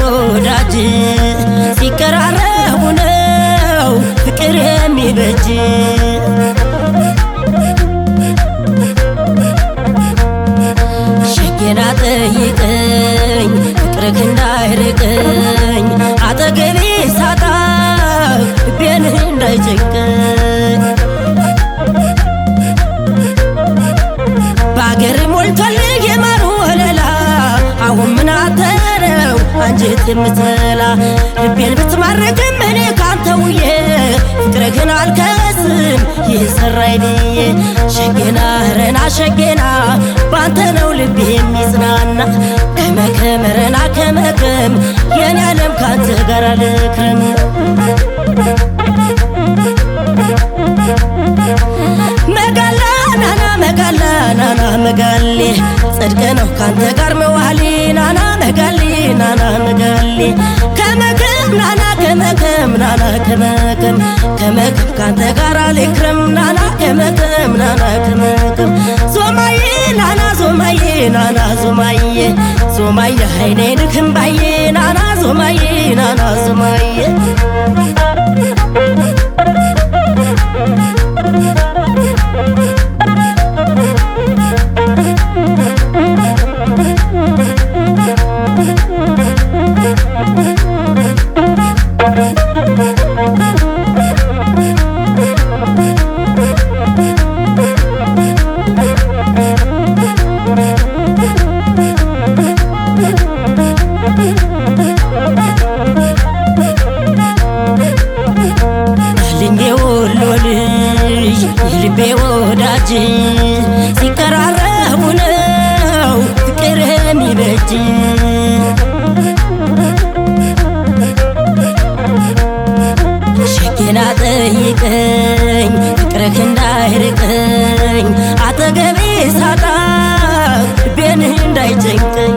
ወዳጅ ሲቀራረቡ ነው ፍቅር የሚበጅ ሸጌና ጠይቀኝ ፍቅርህ እንዳይርቀኝ አጠገቤ ሳጣ ልቤን እንዳይጨንቀኝ በአገር ሞልቶልህ የማሩ ወለላ አሁን ምን አተረው አንጀት የምትበላ ልቤን ብትማርክም እኔ ካንተ ውዬ ፍቅርህን አልከስም ይሰራይ ብዬ ሸጌና ረና ሸጌና ባንተ ነው ልቤ የሚጽናና ከመከም ረና ከመከም የኔ ዓለም ካንተ ጋር ልክረም መጋላ ናና መጋላ ናና መጋሌ ጽድቅ ነው ካንተ ጋር መዋሌ ናና መጋሌ ናና መጋሌ ከመከም ናና ከመከም ናና ከመከም ከመከም ካንተ ጋር ልክረም ናና ከመከም ናና ከመከም ዞማዬ ናና ዞማዬ ናና ዞማዬ ዞማዬ አይኔንህ እምባዬ ናና ዞማዬ ናና ዞማዬ የልቤ ወዳጅ ሲቀራረቡ ነው ፍቅር የሚበጅ ሸጌና ጠይቀኝ ፍቅርህ እንዳይርቀኝ አጠገቤ ሳጣ ልቤን እንዳይጨንቀኝ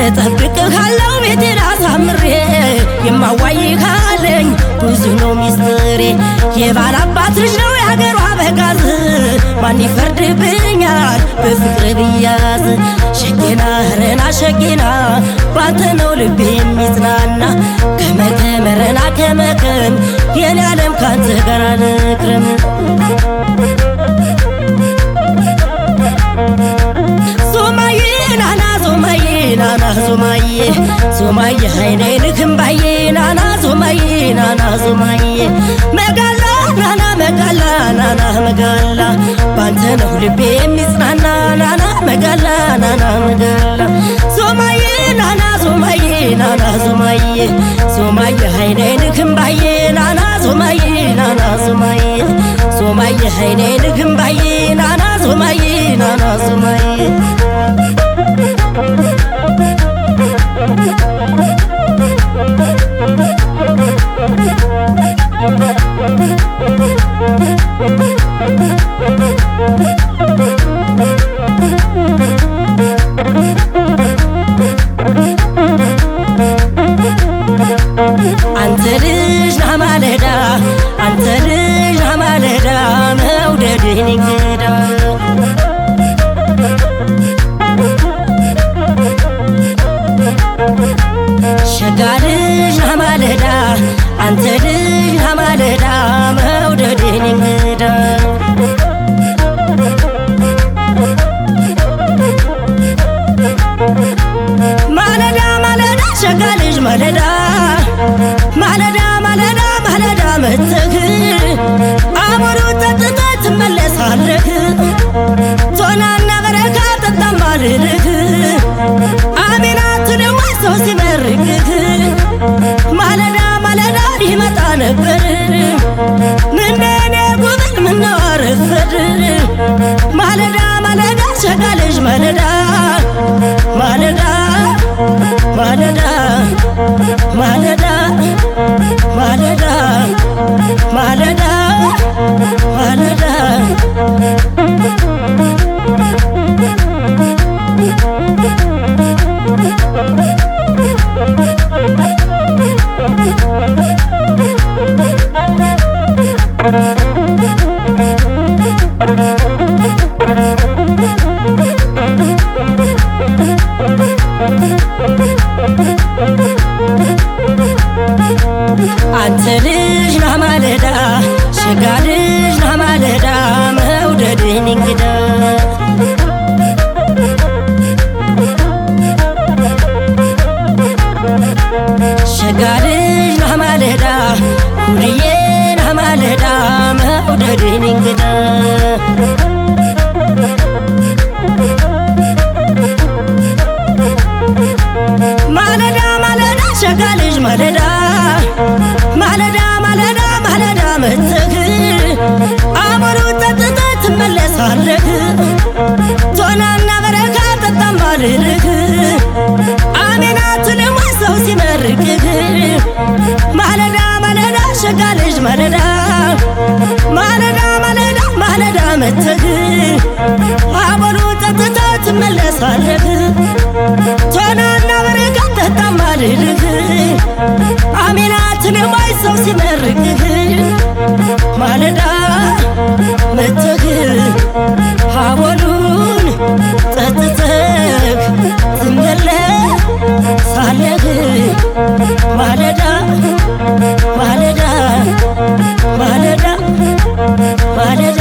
እጠብቅሃለሁ ቤቴን አሳምሬ የማዋይህ አለኝ ብዙ ነው ሚስጥሬ የባላባት ልጅ ነው የሀገሯ በጋዝ ማን ይፈርድብኛል በፍቅር ብያዝ ሸጌና ረና ሸጌና ባንተ ነው ልቤ የሚጽናና ከመከም ረና ከመከም የኔ ዓለም ካንተ ጋር ልክረም ዞማዬ ናና ዞማዬ ናና ዞማዬ ዞማዬ አይኔንህ እምባዬ ናና ዞማዬ ናና ዞማዬ መጋላ ናና መጋላ ናና መጋላ ባንተ ነው ልቤ የሚጽናና ናና መጋላ ናና መጋላ ዞማዬ ናና ዞማዬ ናና ዞማዬ ዞማዬ አይኔንህ እምባዬ ናና ዞማዬ ናና ዞማዬ ዞማዬ አይኔንህ እምባዬ ናና ዞማዬ ናና ዞማዬ አንተ ልጅ ና ማለዳ አንተ ልጅ ና ማለዳ መውደድህን እንግዳ ሸጋ ልጅ ና ማለዳ አንተ ልጅ ና ማለዳ መውደድህን እንግዳ ማለዳ ማለዳ ሸጋ ልጅ ማለዳ ማለዳ ማለዳ ማለዳ መጥተህ አሞሩ ጠጥተህ ትመለሳለህ ዞናና በረካ ጠጣም ባልልህ አሜናት ደዋ ሰው ሲመርቅህ ማለዳ ማለዳ ይመጣ ነበር ምነኔ ጉብል ምነው አረፈድ ማለዳ ማለዳ ሸጋ ልጅ ማለዳ ማለዳ ማለዳ ማለዳ ማለዳ ማለዳ ማለዳ Thank you. አንተ ልጅ ነህ ማለዳ ሸጋ ልጅ ነህ ማለዳ መውደድህን እንግዳ ሸጋ ልጅ ነህ ማለዳ ሁልዬ ነህ ማለዳ መውደድህን እንግዳ ማለዳ ማለዳ ሸጋ ልጅ ማለዳ ማለዳ ማለዳ ማለዳ መጥተህ አሞሩ ጠጥተህ ትመለሳለህ ቶናና በረካ ጠጣም ባልልህ አሜናት ልሞት ሰው ሲመርቅህ ማለዳ ማለዳ ሸጋ ልጅ ማለዳ ማለዳ ማለዳ ማለዳ መጥተህ አሞሩ ጠጥተህ ትመለሳለህ ቶናና በረካ ጠጣም ባልልህ አሜናት ልሞት ሰው ሲመርቅህ ማለዳ መጥተህ አቦሉን ጠጥተህ ትመለሳለህ ማለዳ ማለዳ ማለዳ ማለዳ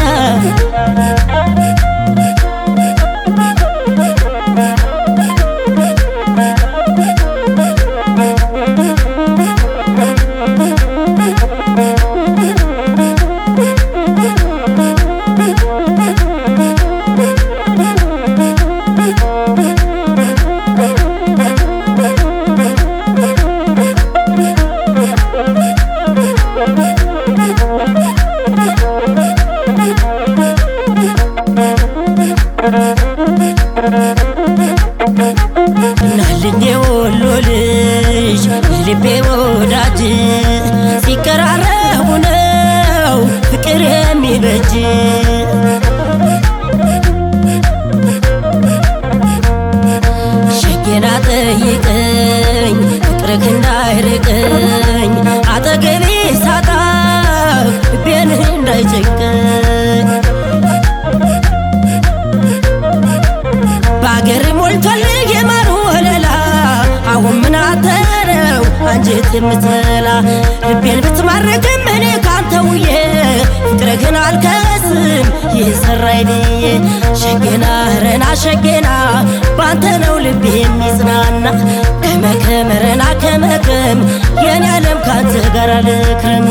ናልኝ የወሎ ልጅ የልቤ ወዳጅ ሲቀራረቡ ነው ፍቅር የሚበጅ ሸጌና ጠይቀኝ ፍቅርህ እንዳይርቀኝ አጠገቤ ሳጣ ልቤን እንዳይጨንቀኝ በአገር ሞልቶልህ የማሩ ወለላ አሁን ምን አተረው አንጀት የምትበላ ልቤን ብትማርክም እኔ ካንተ ውዬ ፍቅርህን አልከስም ይሰራይ ብዬ ሸጌና ረና ሸጌና ባንተ ነው ልቤ የሚጽናና ከመከም ረና ከመከም የኔ ዓለም ካንተ ጋር ልክረም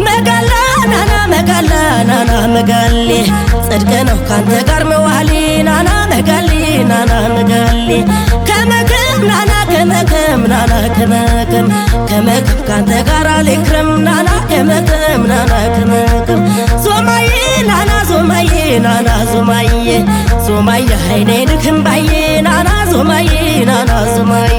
መጋላ ናና መጋላ ናና መጋሌ ጽድቅ ነው ካንተ ጋር መዋሌ ናና መጋሌ ናና መጋሌ ከመከም ናና ከመከም ናና ከመከም ከመከም ካንተ ጋር ልክረም ናና ከመከም ናና ከመከም ዞማዬ ናና ዞማዬ ናና ዞማዬ ዞማዬ አይኔንክም ባዬ ናና ዞማዬ ናና ዞማዬ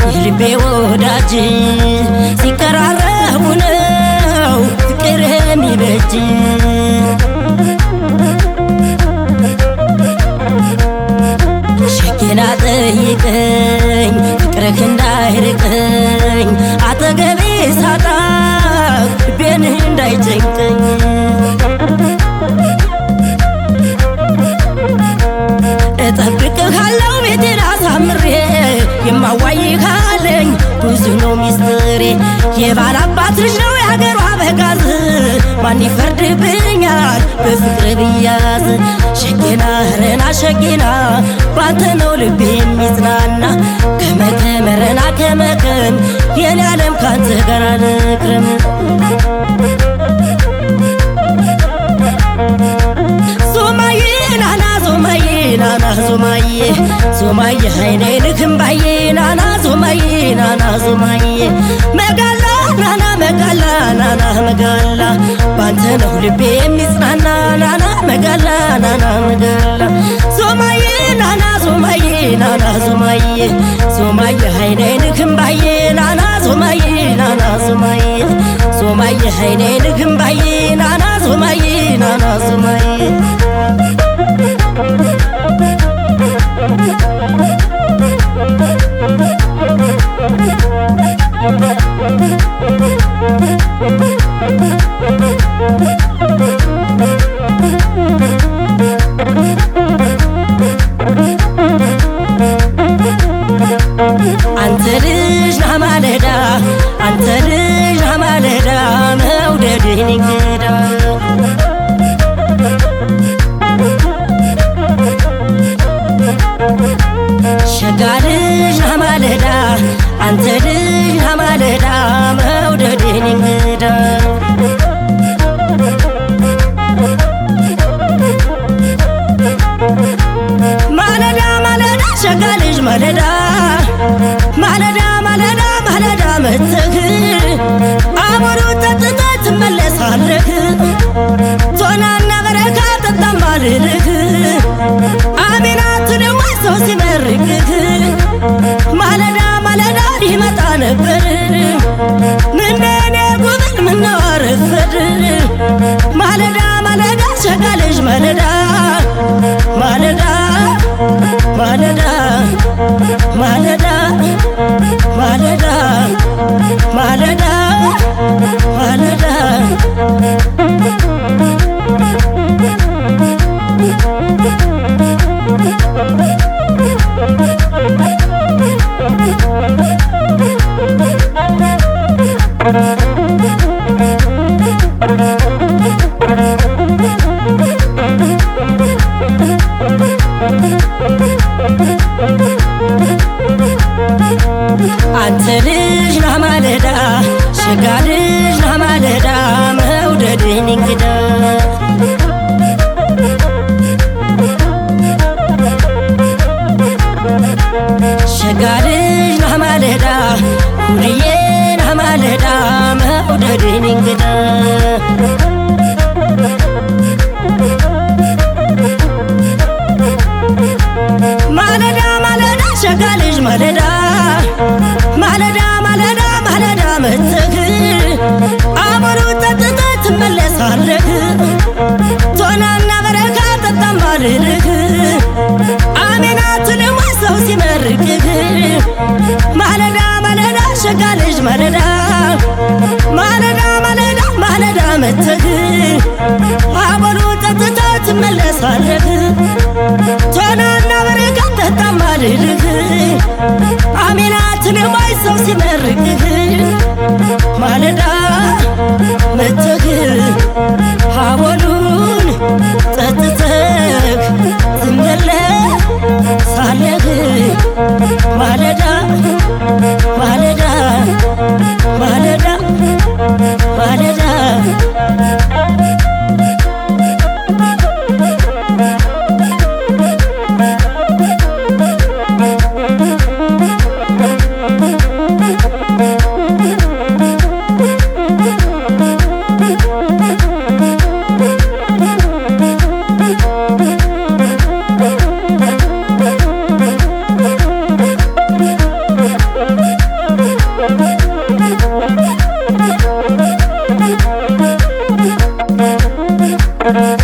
የልቤ ወዳጅ ሲቀራረቡ ነው ፍቅር የሚበጅ ሸጌና ጠይቀኝ ፍቅርህ እንዳይርቀኝ አጠገቤ ሳጣ ልቤን እንዳይጨንቀኝ እጠብቅሃለሁ ቤቴን አሳምሬ የማዋይህ አለኝ ብዙ ነው ሚስጥሬ የባላባት ልጅ ነው የሀገሯ በጋዝ ማን ይፈርድብኛል በፍቅር ብያዝ ሸጌና ረና ሸጌና ባንተ ነው ልቤ የሚጽናና ከመከም ረና ከመከም የኔ ዓለም ካንተ ጋር ልክረም ዞማዬ ናና ዞማዬ ናና ዞማዬ ዞማዬ አይኔንክም ባዬ ናና ዞማዬ ናና ዞማዬ መጋላ ናና መጋላ ናና መጋላ ባንተ ነው ልቤ የሚጽናና ናና መጋላ ናና መጋላ ናና ዙማዬ ዙማዬ ሀይኔንክም ባዬ ናና ዙማዬ ናና ዙማዬ ዙማዬ ሀይኔንክም ባዬ ናና ዙማዬ ናና ዙማዬ አንተ ልጅ ና ማለዳ አንተ ልጅ ና ማለዳ መውደድህን እንግዳ ሸጋ ልጅ ና ማለዳ አንተ ልጅ ና ማለዳ መውደድህን እንግዳ ማለዳ ማለዳ ሸጋ ልጅ ማለዳ ማለዳ ማለዳ ማለዳ መጥተህ አቦሉ ጠጥተህ ትመለሳለህ ቶናና በረካ ጠጣም ባልልህ አሚናትን ወይ ሰው ሲመርቅህ ማለዳ ማለዳ ሊመጣ ነበር ምነኔ ጉብል ምነው አረፈድ ማለዳ ማለዳ ሸጋ ልጅ ማለዳ ማለዳ ማለዳ ማለዳ ማለዳ ማለዳ ማለዳ አንተ ልጅ ና ማለዳ ሸጋ ልጅ ና ማለዳ መውደድህን እንግዳ ሸጋ ልጅ ና ማለዳ ሁልዬ ና ማለዳ መውደድህን እንግዳ ማለዳ ማለዳ ሸጋ ልጅ ማለዳ ማለዳ ማለዳ ማለዳ መጥተህ አቦሉ ጠጥተህ ትመለሳለህ ቶናና በረካ ጠጣም ባልልህ አሜናትን ወይ ሰው ሲመርቅህ ማለዳ ማለዳ ሸጋ ልጅ ማለዳ ማለዳ ማለዳ ማለዳ መጥተህ አቦሉ ጠጥተህ ትመለሳለህ ቶናና በረካ ጠጣም ባልልህ አሜናትን ወይ ሰው ሲመርቅህ ማለዳ መጥተህ አቦሉን ጠጥተህ ትመለሳለህ ማለዳ ማለዳ ማለዳ ማለዳ Thank you.